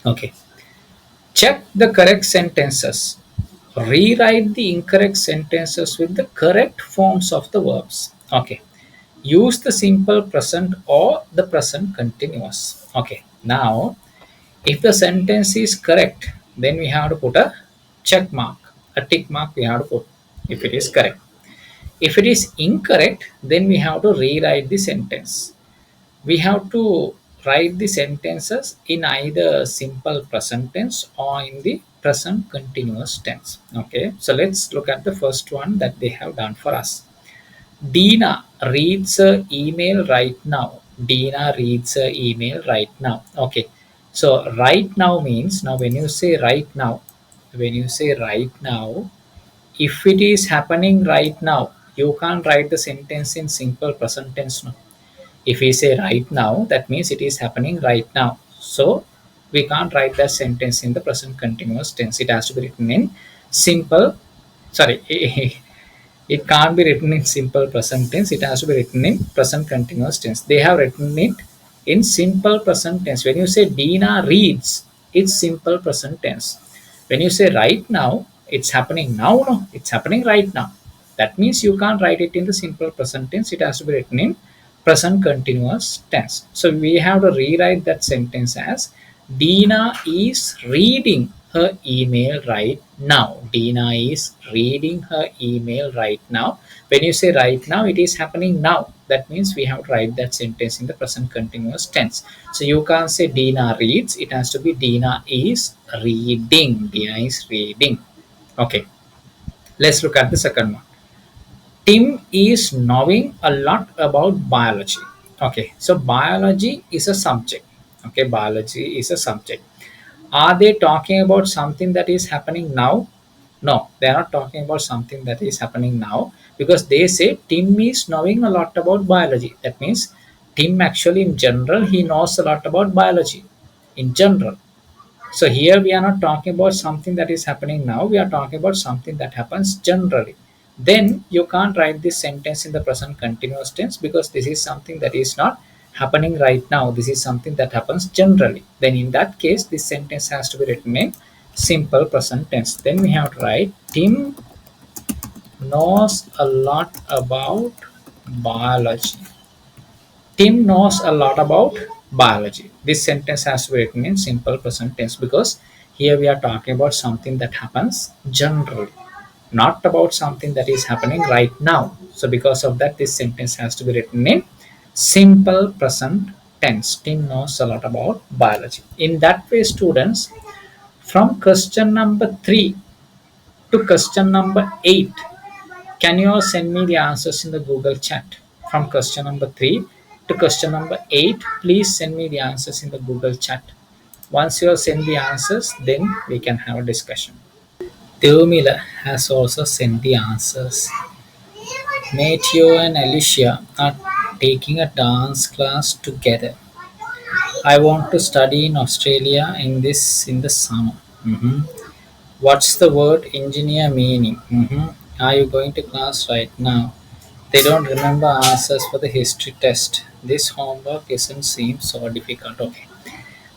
Okay. Check the correct sentences. Rewrite the incorrect sentences with the correct forms of the verbs. Okay. Use the simple present or the present continuous. Okay. Now, if the sentence is correct, then we have to put a check mark, a tick mark we have to put if it is correct. If it is incorrect, then we have to rewrite the sentence. We have to write the sentences in either simple present tense or in the present continuous tense. Okay, so let's look at the first one that they have done for us. Dina reads her email right now. Dina reads her email right now. Okay, so right now means, now when you say right now, when you say right now, if it is happening right now, you can't write the sentence in simple present tense. No, if we say right now, that means it is happening right now. So we can't write that sentence in the present continuous tense. It has to be written in simple, sorry, it can't be written in simple present tense. It has to be written in present continuous tense. They have written it in simple present tense. When you say Dina reads, it's simple present tense. When you say right now, it's happening now. No, it's happening right now. That means you can't write it in the simple present tense. It has to be written in present continuous tense. So we have to rewrite that sentence as Dina is reading her email right now. Dina is reading her email right now. When you say right now, it is happening now. That means we have to write that sentence in the present continuous tense. So you can't say Dina reads, it has to be Dina is reading. Dina is reading. Okay, let's look at the second one. Tim is knowing a lot about biology. Okay, so biology is a subject. Okay, biology is a subject. Are they talking about something that is happening now? No, they are not talking about something that is happening now, because they say Tim is knowing a lot about biology. That means Tim actually, in general, he knows a lot about biology in general. So here we are not talking about something that is happening now, we are talking about something that happens generally. Then you can't write this sentence in the present continuous tense, because this is something that is not happening right now. This is something that happens generally. Then in that case, this sentence has to be written in simple present tense. Then we have to write Tim knows a lot about biology. Tim knows a lot about biology. This sentence has to be written in simple present tense, because here we are talking about something that happens generally, not about something that is happening right now. So because of that, this sentence has to be written in simple present tense. Tim knows a lot about biology. In that way, students, from question number 3 to question number 8, can you all send me the answers in the Google chat? From question number 3 to question number 8, please send me the answers in the Google chat. Once you all send the answers, then we can have a discussion. Theomila has also sent the answers. Matthew and Alicia are taking a dance class together. I want to study in Australia in the summer. Mhm. What's the word engineer meaning? Are you going to class right now? They don't remember answers for the history test. This homework isn't seem so difficult. Okay.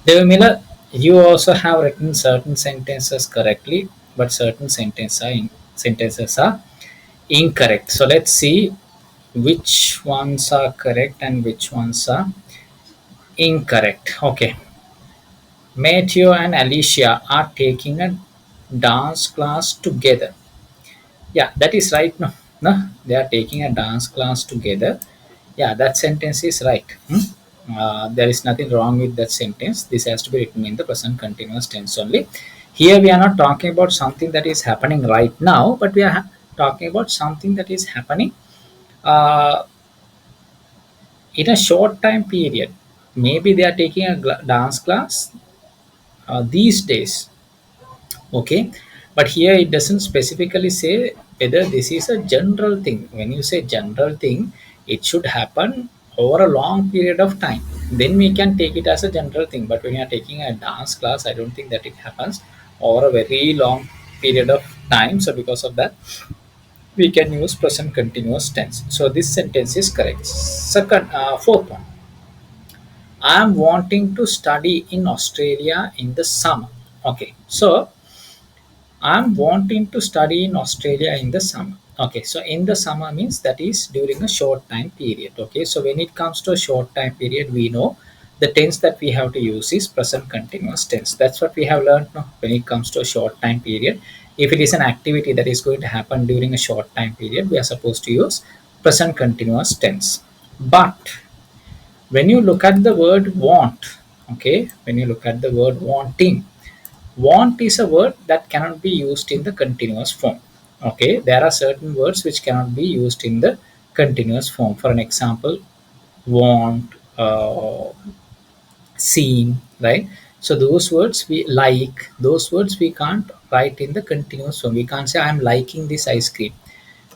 David Miller, you also have written certain sentences correctly, but certain sentences are incorrect. So let's see which ones are correct and which ones are incorrect. Okay. Matthew and Alicia are taking a dance class together. Yeah, that is right. No, no, they are taking a dance class together. Yeah, that sentence is right. There is nothing wrong with that sentence. This has to be written in the present continuous tense only. Here we are not talking about something that is happening right now, but we are talking about something that is happening uh, in a short time period. Maybe they are taking a dance class these days. Okay, but here it doesn't specifically say whether this is a general thing. When you say general thing, it should happen over a long period of time, then we can take it as a general thing. But when you are taking a dance class, I don't think that it happens over a very long period of time. So because of that, we can use present continuous tense. So this sentence is correct. Second, fourth one, I'm wanting to study in Australia in the summer. Okay, so I'm wanting to study in Australia in the summer. Okay, so in the summer means that is during a short time period. Okay, so when it comes to a short time period, we know the tense that we have to use is present continuous tense. That's what we have learned now. When it comes to a short time period, if it is an activity that is going to happen during a short time period, we are supposed to use present continuous tense. But when you look at the word want, okay, when you look at the word wanting, want is a word that cannot be used in the continuous form. Okay, there are certain words which cannot be used in the continuous form. For an example, want, seen, right? So those words we like, those words we can't write in the continuous form. We can't say I'm liking this ice cream.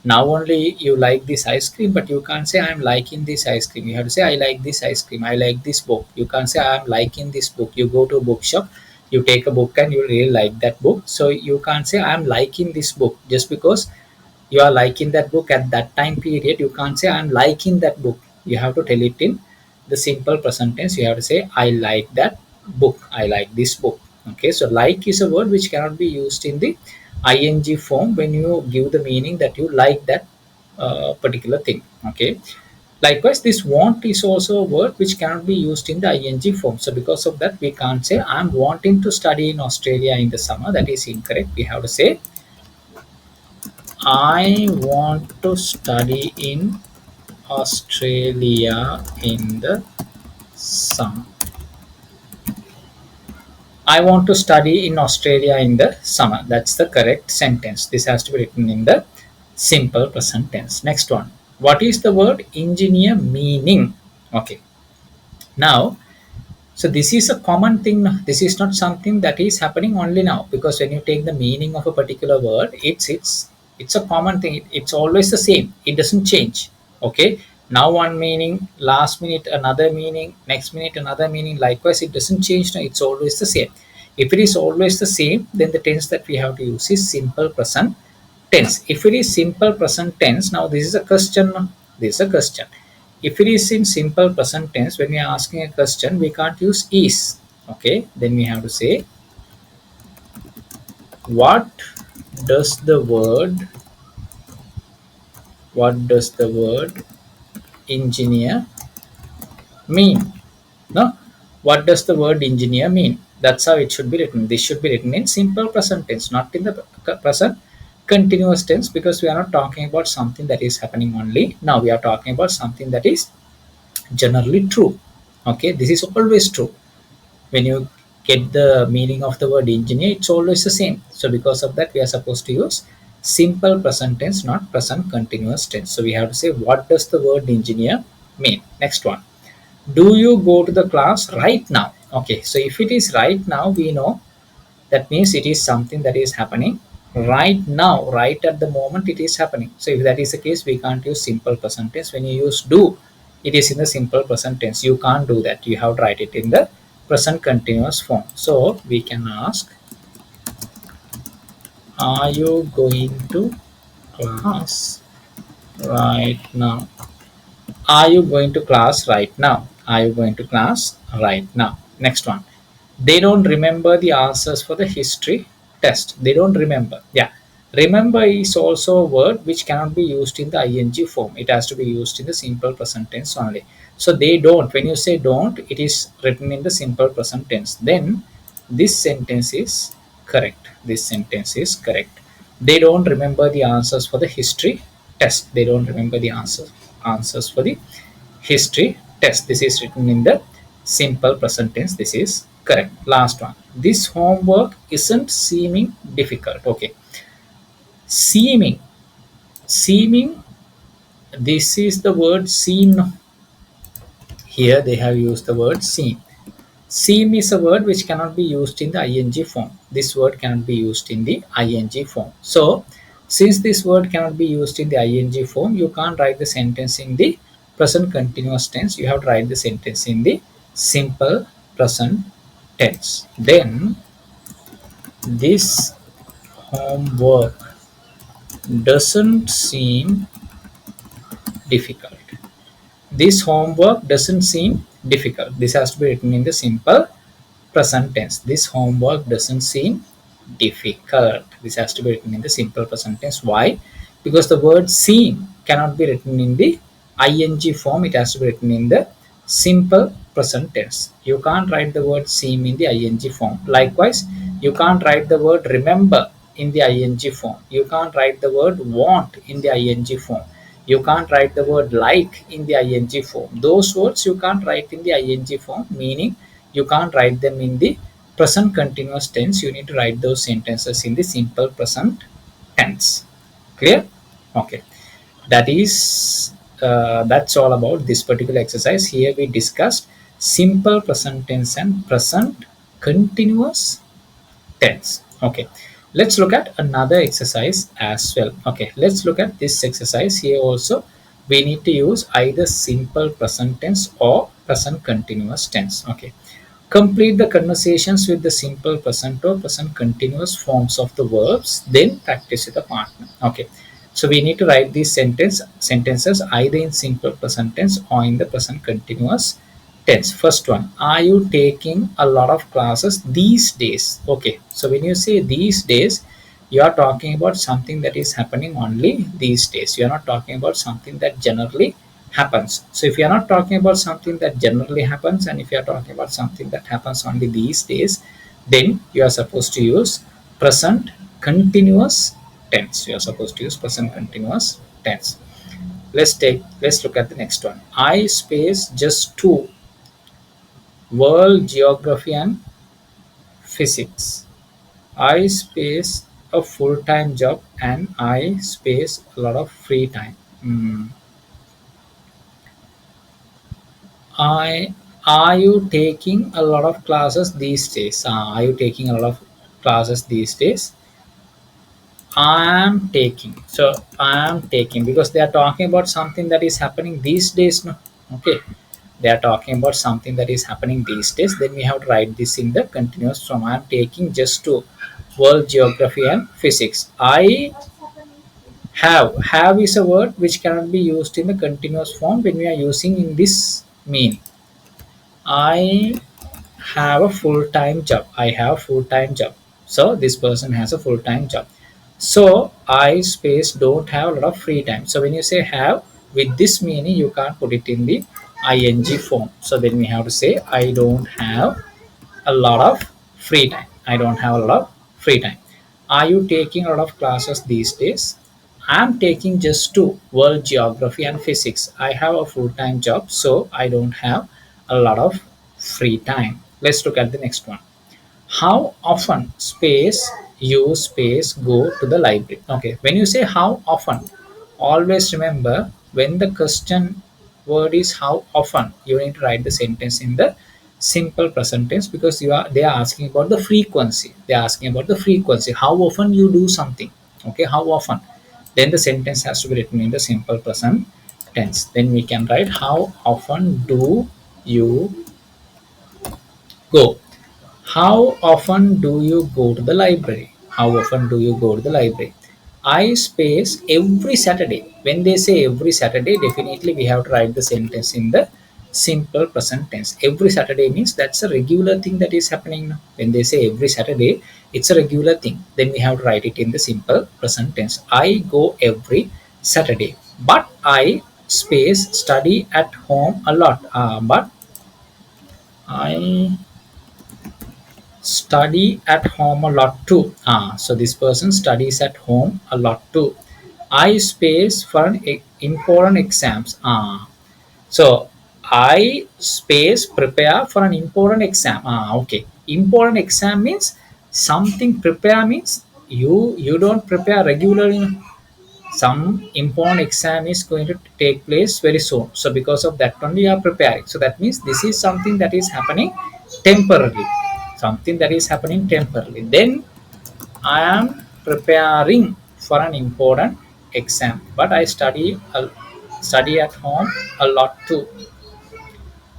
Now only you like this ice cream, but you can't say I'm liking this ice cream. You have to say I like this ice cream, I like this book. You can't say I'm liking this book. You go to a bookshop, you take a book and you really like that book, so you can't say I'm liking this book. Just because you are liking that book at that time period, you can't say I'm liking that book. You have to tell it in the simple present tense. You have to say I like that book, I like this book. Okay, so like is a word which cannot be used in the ing form when you give the meaning that you like that particular thing. Okay, likewise this want is also a word which cannot be used in the ing form. So because of that, we can't say I'm wanting to study in Australia in the summer. That is incorrect. We have to say I want to study in Australia in the summer. I want to study in Australia in the summer. That's the correct sentence. This has to be written in the simple present tense. Next one. What is the word engineer meaning? Okay. Now, so this is a common thing. This is not something that is happening only now, because when you take the meaning of a particular word, it's a common thing. It's always the same. It doesn't change. Okay. Now one meaning, last minute another meaning, next minute another meaning. Likewise, it doesn't change. Now it's always the same. If it is always the same, then the tense that we have to use is simple present tense. If it is simple present tense, now this is a question. This is a question. If it is in simple present tense, when we are asking a question, we can't use is. Okay, then we have to say, what does the word, what does the word engineer mean? No, what does the word engineer mean? That's how it should be written. This should be written in simple present tense, not in the present continuous tense, because we are not talking about something that is happening only now. We are talking about something that is generally true. Okay, this is always true. When you get the meaning of the word engineer, it's always the same. So because of that, we are supposed to use simple present tense, not present continuous tense. So we have to say, what does the word engineer mean? Next one. Do you go to the class right now? Okay, so if it is right now, we know that means it is something that is happening right now, right at the moment it is happening. So if that is the case, we can't use simple present tense. When you use do, it is in the simple present tense. You can't do that. You have to write it in the present continuous form. So we can ask, are you going to class right now? Are you going to class right now? Are you going to class right now? Next one. They don't remember the answers for the history test. They don't remember. Yeah. Remember is also a word which cannot be used in the ing form. It has to be used in the simple present tense only. So they don't. When you say don't, it is written in the simple present tense. Then this sentence is correct. This sentence is correct. They don't remember the answers for the history test. They don't remember the answers for the history test. This is written in the simple present tense. This is correct. Last one. This homework isn't seeming difficult. Okay. Seeming. Seeming. This is the word seem. Here they have used the word seem. Seem is a word which cannot be used in the ing form. This word cannot be used in the ing form. So, since this word cannot be used in the ing form, you can't write the sentence in the present continuous tense. You have to write the sentence in the simple present tense. Then, this homework doesn't seem difficult. This homework doesn't seem difficult. This has to be written in the simple present tense. This homework doesn't seem difficult. This has to be written in the simple present tense. Why? Because the word seem cannot be written in the ing form. It has to be written in the simple present tense. You can't write the word seem in the ing form. Likewise, you can't write the word remember in the ing form. You can't write the word want in the ing form. You can't write the word like in the ing form. Those words you can't write in the ing form, meaning you can't write them in the present continuous tense. You need to write those sentences in the simple present tense. Clear? Okay. That's all about this particular exercise. Here we discussed simple present tense and present continuous tense. Okay, let's look at another exercise as well. Okay, let's look at this exercise. Here also we need to use either simple present tense or present continuous tense. Okay, complete the conversations with the simple present or present continuous forms of the verbs, then practice with a partner. Okay, so we need to write these sentences either in simple present tense or in the present continuous tense. First one, are you taking a lot of classes these days? Okay, so when you say these days, you are talking about something that is happening only these days. You are not talking about something that generally happens. So if you are not talking about something that generally happens, and if you are talking about something that happens only these days, then you are supposed to use present continuous tense. You are supposed to use present continuous tense. Let's look at the next one. I space just two, world geography and physics. I space a full-time job and I space a lot of free time. I Are you taking a lot of classes these days? Are you taking a lot of classes these days? I am taking. So I am taking because they are talking about something that is happening these days. No, okay. They are talking about something that is happening these days. Then we have to write this in the continuous form. I am taking just to world geography and physics. I have is a word which cannot be used in the continuous form when we are using in this mean. I have a full-time job. I have a full-time job. So this person has a full-time job. So I space don't have a lot of free time. So when you say have with this meaning, you can't put it in the ing form. So then we have to say I don't have a lot of free time. I don't have a lot of free time. Are you taking a lot of classes these days? I'm taking just two, world geography and physics. I have a full-time job, so I don't have a lot of free time. Let's look at the next one. How often space you space go to the library? Okay, when you say how often, always remember when the question word is how often, you need to write the sentence in the simple present tense because they are asking about the frequency. They are asking about the frequency, how often you do something. Okay, how often, then the sentence has to be written in the simple present tense. Then we can write how often do you go. How often do you go to the library? How often do you go to the library? I space every Saturday. When they say every Saturday, definitely we have to write the sentence in the simple present tense. Every Saturday means that's a regular thing that is happening now. When they say every Saturday, it's a regular thing. Then we have to write it in the simple present tense. I go every Saturday. But I space study at home a lot. But I study at home a lot too. So this person studies at home a lot too. I space for an important exams. So I space prepare for an important exam. Okay. Important exam means something. Prepare means you don't prepare regularly. Some important exam is going to take place very soon. So because of that only you are preparing. So that means this is something that is happening temporarily. Something that is happening temporarily. Then I am preparing for an important exam. But I study at home a lot too.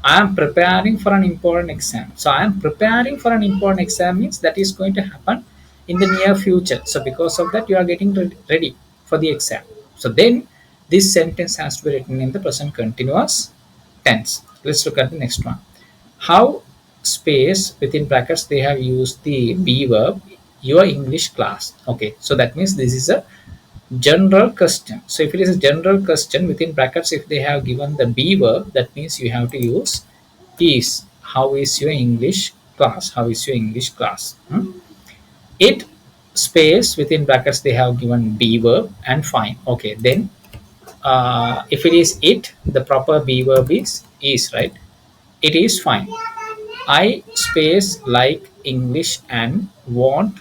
I am preparing for an important exam. So I am preparing for an important exam means that is going to happen in the near future. So because of that, you are getting ready for the exam. So then this sentence has to be written in the present continuous tense. Let's look at the next one. How space within brackets they have used the be verb your English class. Okay, so that means this is a general question. So if it is a general question within brackets, if they have given the be verb, that means you have to use is. How is your English class? How is your English class? It space within brackets they have given be verb and fine. Okay, then if it is it, the proper be verb is, right. It is fine. I space like English and want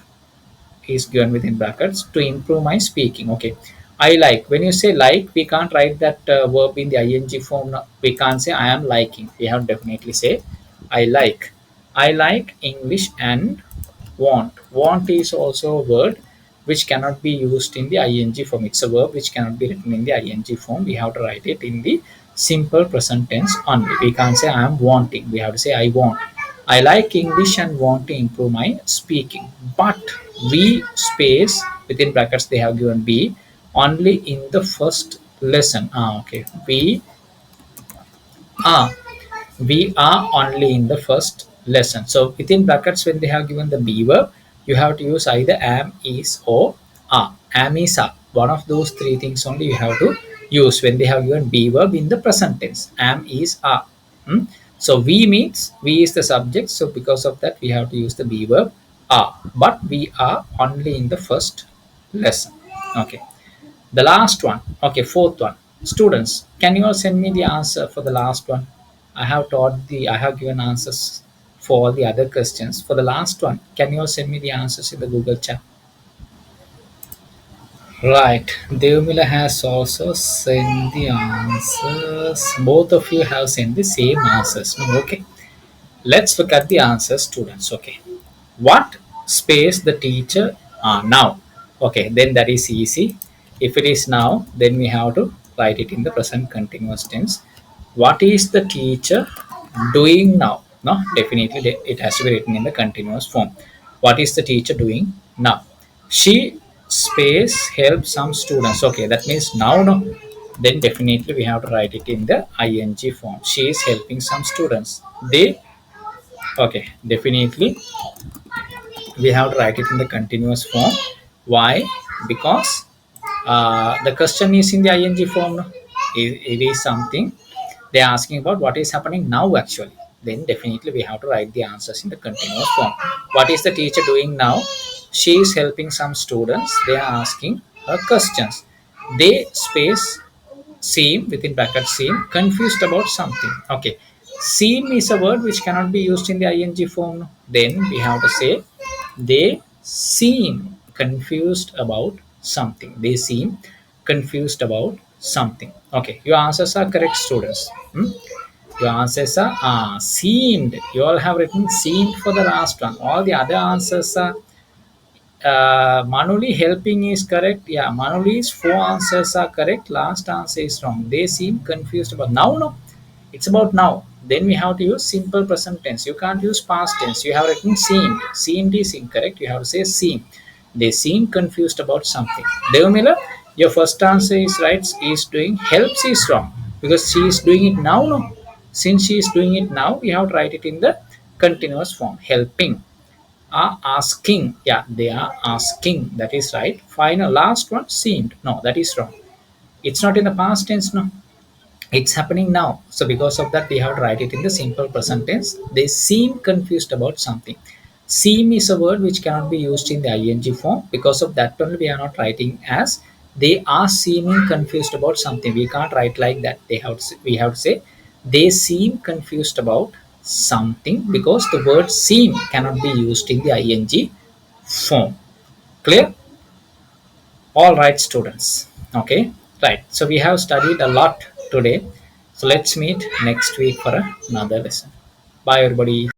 is given within brackets to improve my speaking. Okay, I like. When you say like, we can't write that verb in the ing form. No. We can't say I am liking. We have definitely say I like. I like English and want. Want is also a word which cannot be used in the ing form. It's a verb which cannot be written in the ing form. We have to write it in the simple present tense only. We can't say I am wanting. We have to say I want. I like English and want to improve my speaking. But we space within brackets they have given be only in the first lesson. Okay. Ah, we are only in the first lesson. So within brackets, when they have given the be verb, you have to use either am, is, or are. Am, is, are. One of those three things only you have to use when they have given be verb in the present tense. Am, is, are. So we means we is the subject. So because of that, we have to use the be verb are. But we are only in the first lesson. Okay. The last one. Okay, fourth one. Students, can you all send me the answer for the last one? I have given answers for all the other questions. For the last one, can you all send me the answers in the Google chat? Right. Devmila has also sent the answers. Both of you have sent the same answers. No, okay. Let's look at the answers, students. Okay. What space the teacher now? Okay, then that is easy. If it is now, then we have to write it in the present continuous tense. What is the teacher doing now? No, definitely it has to be written in the continuous form. What is the teacher doing now? She space help some students. Okay, that means now, no, then definitely we have to write it in the ing form. She is helping some students. They, okay, definitely we have to write it in the continuous form. Why? Because the question is in the ing form. No? It is something they're asking about what is happening now actually. Then definitely we have to write the answers in the continuous form. What is the teacher doing now? She is helping some students. They are asking her questions. They space seem within bracket seem confused about something. Okay, seem is a word which cannot be used in the ing form. Then we have to say they seem confused about something. They seem confused about something. Okay, your answers are correct, students. Your answers are seemed. You all have written seemed for the last one. All the other answers are Manuli helping is correct. Yeah, Manuli's four answers are correct. Last answer is wrong. They seem confused about now. No, it's about now. Then we have to use simple present tense. You can't use past tense. You have written seemed. Seemed is incorrect. You have to say seem. They seem confused about something. Devamila, your first answer is right. Is doing helps is wrong because she is doing it now. No, since she is doing it now, we have to write it in the continuous form. Helping are asking. Yeah, they are asking. That is right. Final last one seemed. No, that is wrong. It's not in the past tense. No, it's happening now. So because of that, we have to write it in the simple present tense. They seem confused about something. Seem is a word which cannot be used in the ing form. Because of that only we are not writing as they are seeming confused about something. We can't write like that. We have to say they seem confused about something because the word seem cannot be used in the ing form. Clear? All right, students. Okay, right. So we have studied a lot today. So let's meet next week for another lesson. Bye, everybody.